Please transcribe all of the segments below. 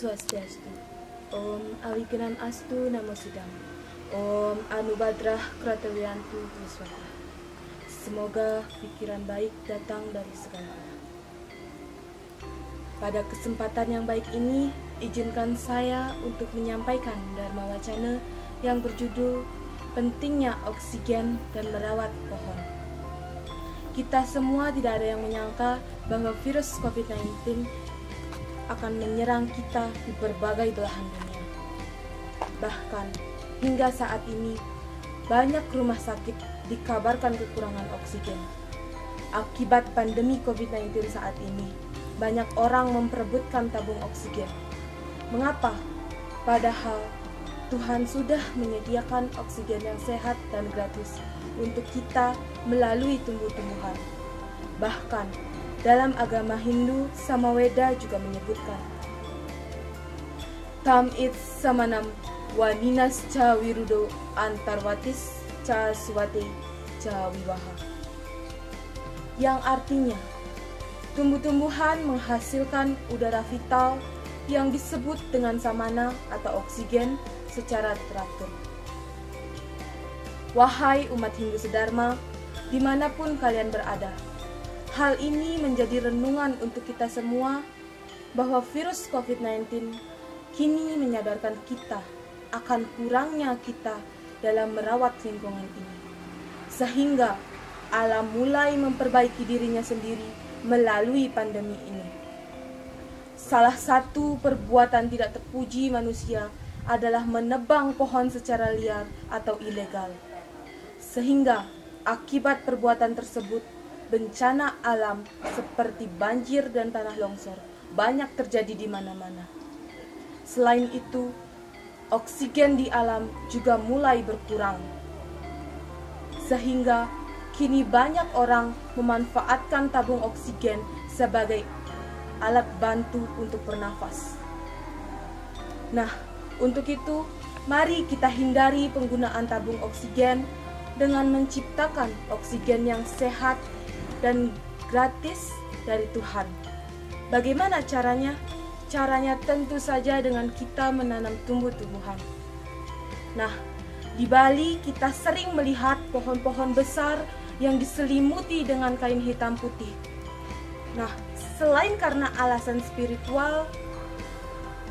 Swastiastu. Om Awigenan Astu Namo Sidam. Om Anubadrah Kratawiyantu Wiswata. Semoga pikiran baik datang dari segala arah. Pada kesempatan yang baik ini, izinkan saya untuk menyampaikan Dharma Wacana yang berjudul Pentingnya Oksigen dan Merawat Pohon. Kita semua tidak ada yang menyangka bahwa virus COVID-19 akan menyerang kita di berbagai belahan dunia. Bahkan hingga saat ini, banyak rumah sakit dikabarkan kekurangan oksigen. Akibat pandemi COVID-19 saat ini, banyak orang memperebutkan tabung oksigen. Mengapa? Padahal Tuhan sudah menyediakan oksigen yang sehat dan gratis untuk kita melalui tumbuh-tumbuhan. Bahkan dalam agama Hindu, Samaweda juga menyebutkan Tam it samanam waninas ca wirudo antarwatis ca suwate ca wiwaha, yang artinya tumbuh-tumbuhan menghasilkan udara vital yang disebut dengan samana atau oksigen secara teratur. Wahai umat Hindu sedharma, dimanapun kalian berada, hal ini menjadi renungan untuk kita semua bahwa virus COVID-19 kini menyadarkan kita akan kurangnya kita dalam merawat lingkungan ini. Sehingga alam mulai memperbaiki dirinya sendiri melalui pandemi ini. Salah satu perbuatan tidak terpuji manusia adalah menebang pohon secara liar atau ilegal. Sehingga akibat perbuatan tersebut, bencana alam seperti banjir dan tanah longsor banyak terjadi di mana-mana. Selain itu, oksigen di alam juga mulai berkurang. Sehingga kini banyak orang memanfaatkan tabung oksigen sebagai alat bantu untuk bernafas. Nah, untuk itu, mari kita hindari penggunaan tabung oksigen dengan menciptakan oksigen yang sehat dan gratis dari Tuhan. Bagaimana caranya? Caranya tentu saja dengan kita menanam tumbuh-tumbuhan. Nah, di Bali kita sering melihat pohon-pohon besar yang diselimuti dengan kain hitam putih. Nah, selain karena alasan spiritual,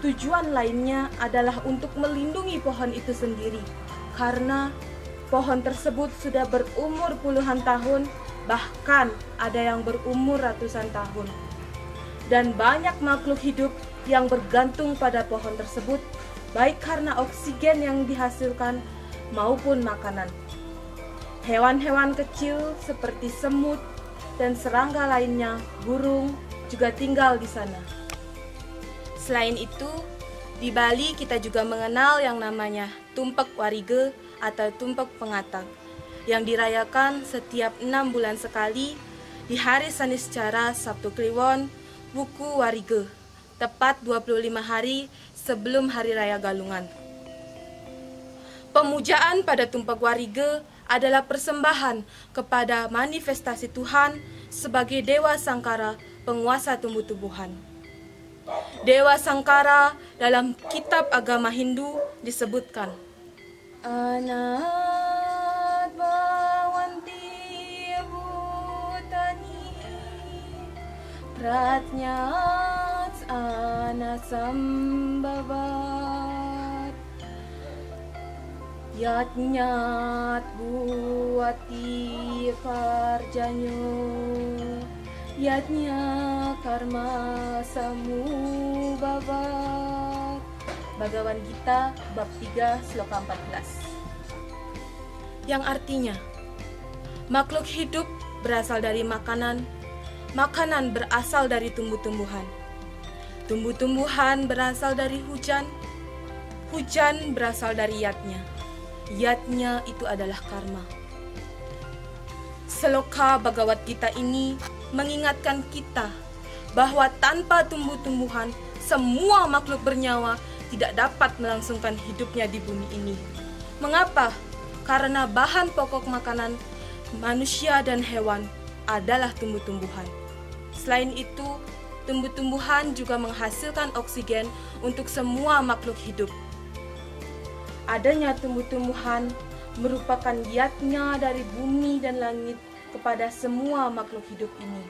tujuan lainnya adalah untuk melindungi pohon itu sendiri, karena pohon tersebut sudah berumur puluhan tahun, bahkan ada yang berumur ratusan tahun. Dan banyak makhluk hidup yang bergantung pada pohon tersebut, baik karena oksigen yang dihasilkan maupun makanan. Hewan-hewan kecil seperti semut dan serangga lainnya, burung, juga tinggal di sana. Selain itu, di Bali kita juga mengenal yang namanya Tumpak Warige atau Tumpak Pengatang, yang dirayakan setiap 6 bulan sekali di hari Saniscara Sabtu Kliwon Wuku Warige, tepat 25 hari sebelum Hari Raya Galungan. Pemujaan pada Tumpak Warige adalah persembahan kepada manifestasi Tuhan sebagai Dewa Sangkara, penguasa tumbuh-tumbuhan. Dewa Sangkara dalam kitab agama Hindu disebutkan Anat Bhawanti Bhutani Pratnyat Anasambhavat Yatnyat Buati Parjanyo Yatnya karma samubhavat. Bhagavad Gita bab 3 sloka 14. Yang artinya, makhluk hidup berasal dari makanan, makanan berasal dari tumbuh-tumbuhan, tumbuh-tumbuhan berasal dari hujan, hujan berasal dari yatnya, yatnya itu adalah karma. Seloka Bhagavad Gita ini mengingatkan kita bahwa tanpa tumbuh-tumbuhan, semua makhluk bernyawa tidak dapat melangsungkan hidupnya di bumi ini. Mengapa? Karena bahan pokok makanan manusia dan hewan adalah tumbuh-tumbuhan. Selain itu, tumbuh-tumbuhan juga menghasilkan oksigen untuk semua makhluk hidup. Adanya tumbuh-tumbuhan merupakan giatnya dari bumi dan langit kepada semua makhluk hidup ini.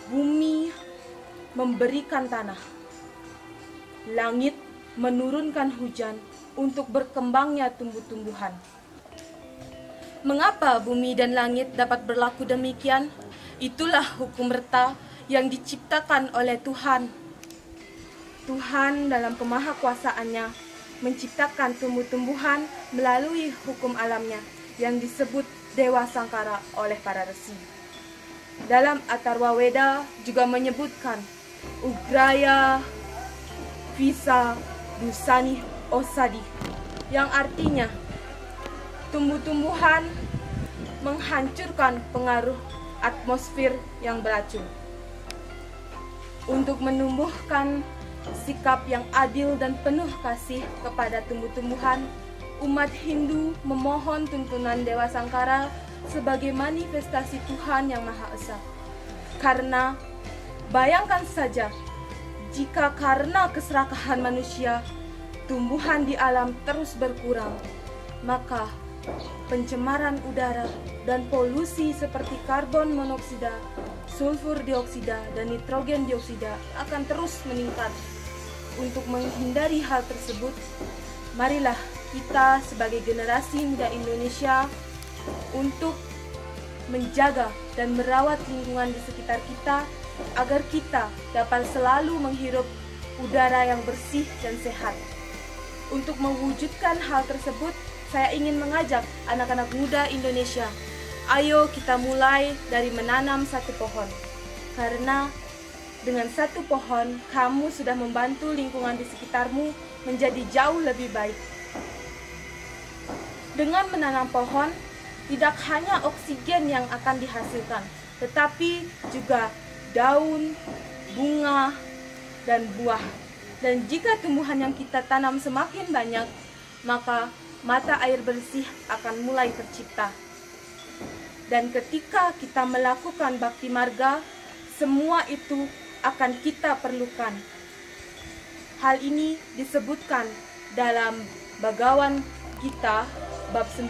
Bumi memberikan tanah, langit menurunkan hujan untuk berkembangnya tumbuh-tumbuhan. Mengapa bumi dan langit dapat berlaku demikian? Itulah hukum reta yang diciptakan oleh Tuhan. Tuhan dalam kemahakuasaannya menciptakan tumbuh-tumbuhan melalui hukum alamnya yang disebut Dewa Sangkara oleh para resi. Dalam Atharva Veda juga menyebutkan Ugraya Visa Dusani Osadi, yang artinya tumbuh-tumbuhan menghancurkan pengaruh atmosfer yang beracun. Untuk menumbuhkan sikap yang adil dan penuh kasih kepada tumbuh-tumbuhan, umat Hindu memohon tuntunan Dewa Sangkara sebagai manifestasi Tuhan yang Maha Esa. Karena bayangkan saja, jika karena keserakahan manusia, tumbuhan di alam terus berkurang, maka pencemaran udara dan polusi seperti karbon monoksida, sulfur dioksida, dan nitrogen dioksida akan terus meningkat. Untuk menghindari hal tersebut, marilah kita sebagai generasi muda Indonesia untuk menjaga dan merawat lingkungan di sekitar kita agar kita dapat selalu menghirup udara yang bersih dan sehat. Untuk mewujudkan hal tersebut, saya ingin mengajak anak-anak muda Indonesia, ayo kita mulai dari menanam satu pohon. Karena dengan satu pohon, kamu sudah membantu lingkungan di sekitarmu menjadi jauh lebih baik. Dengan menanam pohon, tidak hanya oksigen yang akan dihasilkan, tetapi juga daun, bunga, dan buah. Dan jika tumbuhan yang kita tanam semakin banyak, maka mata air bersih akan mulai tercipta. Dan ketika kita melakukan bakti marga, semua itu akan kita perlukan. Hal ini disebutkan dalam Bhagavad Gita bab 9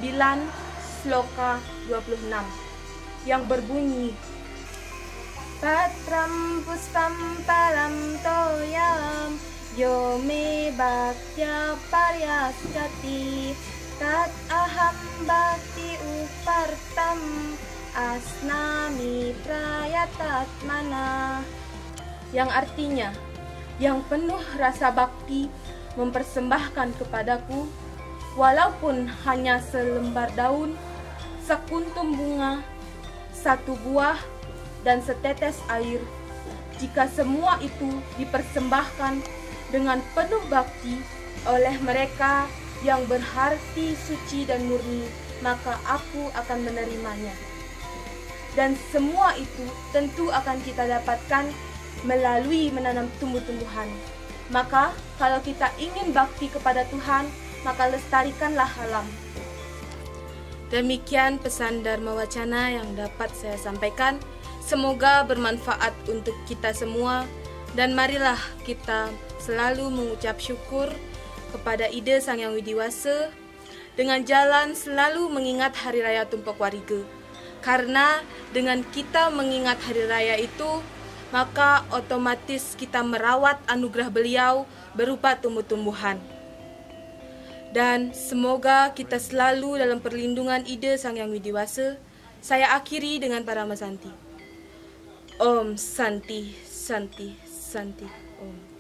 sloka 26 yang berbunyi, Patram puspam param toyam yo me bhaktya paryasyati tat aham bhakti upartam asnami prayatatmana, yang artinya, yang penuh rasa bakti mempersembahkan kepadaku, walaupun hanya selembar daun, sekuntum bunga, satu buah, dan setetes air. Jika semua itu dipersembahkan dengan penuh bakti oleh mereka yang berhati suci dan murni, maka aku akan menerimanya. Dan semua itu tentu akan kita dapatkan melalui menanam tumbuh-tumbuhan. Maka kalau kita ingin bakti kepada Tuhan, maka lestarikanlah alam. Demikian pesan Dharma Wacana yang dapat saya sampaikan. Semoga bermanfaat untuk kita semua, dan marilah kita selalu mengucap syukur kepada Ida Sang Hyang Widiwasa dengan jalan selalu mengingat Hari Raya Tumpek Wariga. Karena dengan kita mengingat Hari Raya itu, maka otomatis kita merawat anugerah beliau berupa tumbuh-tumbuhan. Dan semoga kita selalu dalam perlindungan Ida Sang Hyang Widiwasa. Saya akhiri dengan Paramasanti. Om Santi, Santi, Santi, Om.